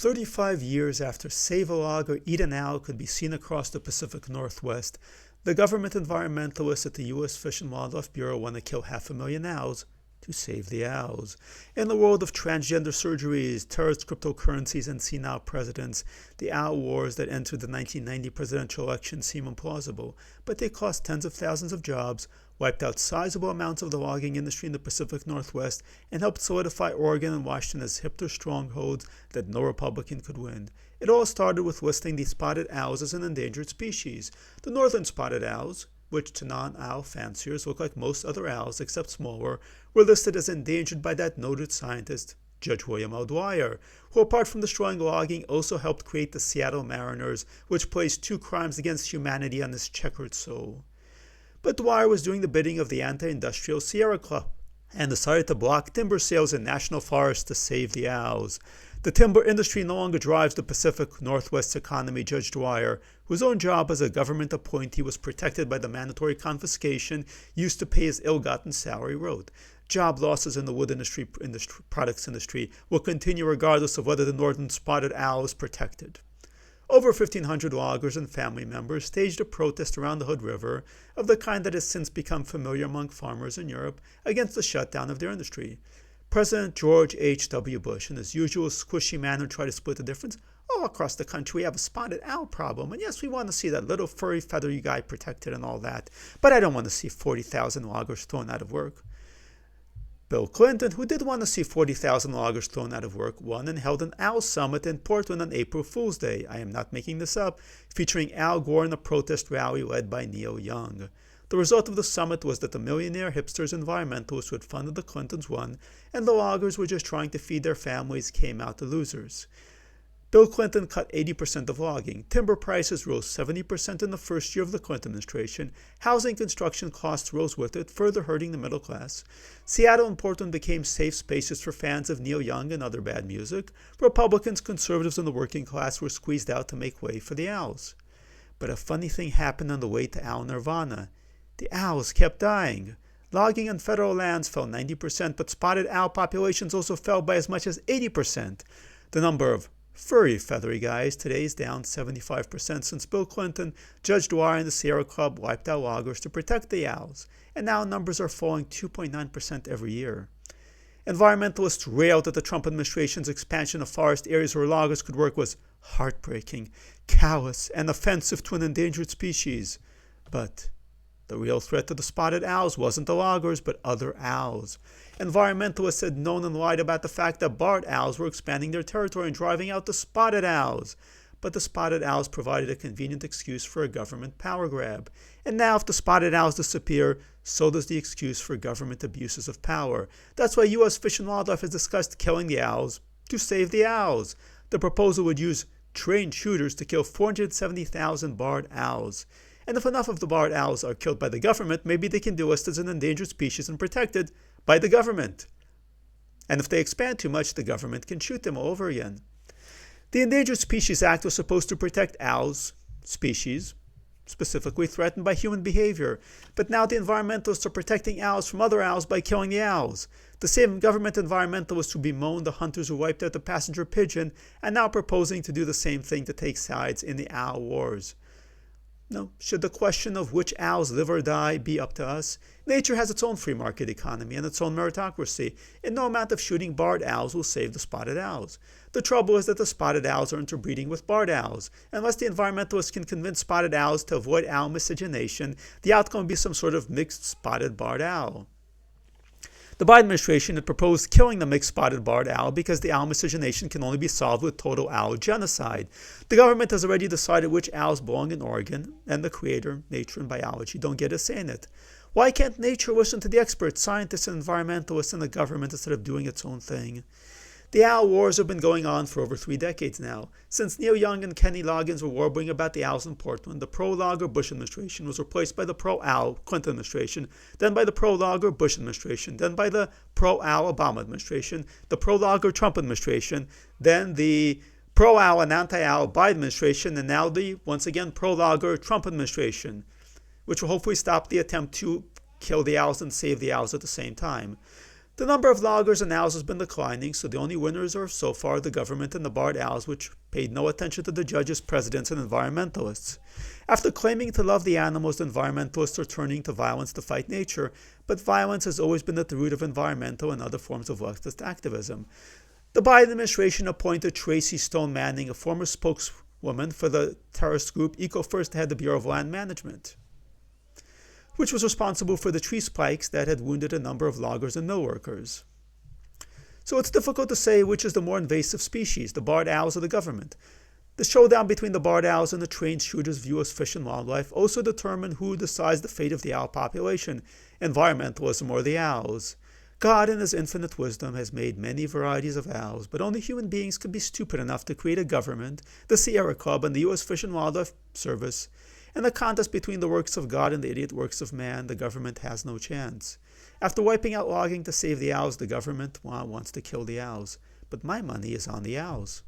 35 years after Save a Log or Eat an Owl could be seen across the Pacific Northwest, the government environmentalists at the U.S. Fish and Wildlife Bureau want to kill 500,000 owls to save the owls. In the world of transgender surgeries, terrorist cryptocurrencies, and senile presidents, the owl wars that entered the 1990 presidential election seem implausible, but they cost tens of thousands of jobs, wiped out sizable amounts of the logging industry in the Pacific Northwest, and helped solidify Oregon and Washington as hipster strongholds that no Republican could win. It all started with listing the spotted owls as an endangered species. The northern spotted owls, which to non-owl fanciers look like most other owls except smaller, were listed as endangered by that noted scientist, Judge William L. Dwyer, who apart from destroying logging also helped create the Seattle Mariners, which placed 2 crimes against humanity on his checkered soul. But Dwyer was doing the bidding of the anti-industrial Sierra Club and decided to block timber sales in national forests to save the owls. The timber industry no longer drives the Pacific Northwest's economy, Judge Dwyer, whose own job as a government appointee was protected by the mandatory confiscation used to pay his ill-gotten salary, wrote. Job losses in the wood products industry will continue regardless of whether the northern spotted owl is protected. Over 1,500 loggers and family members staged a protest around the Hood River of the kind that has since become familiar among farmers in Europe against the shutdown of their industry. President George H.W. Bush, in his usual squishy manner, tried to split the difference. All across the country we have a spotted owl problem, and yes, we want to see that little furry feathery guy protected and all that, but I don't want to see 40,000 loggers thrown out of work. Bill Clinton, who did want to see 40,000 loggers thrown out of work, won and held an owl summit in Portland on April Fool's Day, I am not making this up, featuring Al Gore in a protest rally led by Neil Young. The result of the summit was that the millionaire hipsters environmentalists who had funded the Clintons won, and the loggers were just trying to feed their families came out the losers. Bill Clinton cut 80% of logging. Timber prices rose 70% in the first year of the Clinton administration. Housing construction costs rose with it, further hurting the middle class. Seattle and Portland became safe spaces for fans of Neil Young and other bad music. Republicans, conservatives, and the working class were squeezed out to make way for the owls. But a funny thing happened on the way to owl nirvana. The owls kept dying. Logging on federal lands fell 90%, but spotted owl populations also fell by as much as 80%. The number of furry feathery guys today is down 75% since Bill Clinton, Judge Dwyer, and the Sierra Club wiped out loggers to protect the owls, and now numbers are falling 2.9% every year. Environmentalists railed that the Trump administration's expansion of forest areas where loggers could work was heartbreaking, callous, and offensive to an endangered species. But the real threat to the spotted owls wasn't the loggers, but other owls. Environmentalists had known and lied about the fact that barred owls were expanding their territory and driving out the spotted owls. But the spotted owls provided a convenient excuse for a government power grab. And now if the spotted owls disappear, so does the excuse for government abuses of power. That's why U.S. Fish and Wildlife has discussed killing the owls to save the owls. The proposal would use trained shooters to kill 470,000 barred owls. And if enough of the barred owls are killed by the government, maybe they can be listed as an endangered species and protected by the government. And if they expand too much, the government can shoot them all over again. The Endangered Species Act was supposed to protect owls, species, specifically threatened by human behavior. But now the environmentalists are protecting owls from other owls by killing the owls. The same government environmentalists who bemoaned the hunters who wiped out the passenger pigeon are now proposing to do the same thing to take sides in the owl wars. No, should the question of which owls live or die be up to us? Nature has its own free market economy and its own meritocracy, and no amount of shooting barred owls will save the spotted owls. The trouble is that the spotted owls are interbreeding with barred owls. Unless the environmentalists can convince spotted owls to avoid owl miscegenation, the outcome will be some sort of mixed spotted barred owl. The Biden administration had proposed killing the mixed spotted barred owl because the owl miscegenation can only be solved with total owl genocide. The government has already decided which owls belong in Oregon, and the creator, nature, and biology don't get a say in it. Why can't nature listen to the experts, scientists, and environmentalists in the government instead of doing its own thing? The owl wars have been going on for over 3 decades now. Since Neil Young and Kenny Loggins were warbling about the owls in Portland, the pro-logger Bush administration was replaced by the pro-owl Clinton administration, then by the pro-logger Bush administration, then by the pro-owl Obama administration, the pro-logger Trump administration, then the pro-owl and anti-owl Biden administration, and now the, once again, pro-logger Trump administration, which will hopefully stop the attempt to kill the owls and save the owls at the same time. The number of loggers and owls has been declining, so the only winners are so far the government and the barred owls, which paid no attention to the judges, presidents, and environmentalists. After claiming to love the animals, the environmentalists are turning to violence to fight nature, but violence has always been at the root of environmental and other forms of leftist activism. The Biden administration appointed Tracy Stone Manning, a former spokeswoman for the terrorist group EcoFirst, to head the Bureau of Land Management, which was responsible for the tree spikes that had wounded a number of loggers and mill workers. So it's difficult to say which is the more invasive species, the barred owls or the government. The showdown between the barred owls and the trained shooters of U.S. fish and wildlife also determine who decides the fate of the owl population, environmentalism or the owls. God, in his infinite wisdom, has made many varieties of owls, but only human beings could be stupid enough to create a government, the Sierra Club, and the U.S. Fish and Wildlife Service. In the contest between the works of God and the idiot works of man, the government has no chance. After wiping out logging to save the owls, the government wants to kill the owls. But my money is on the owls.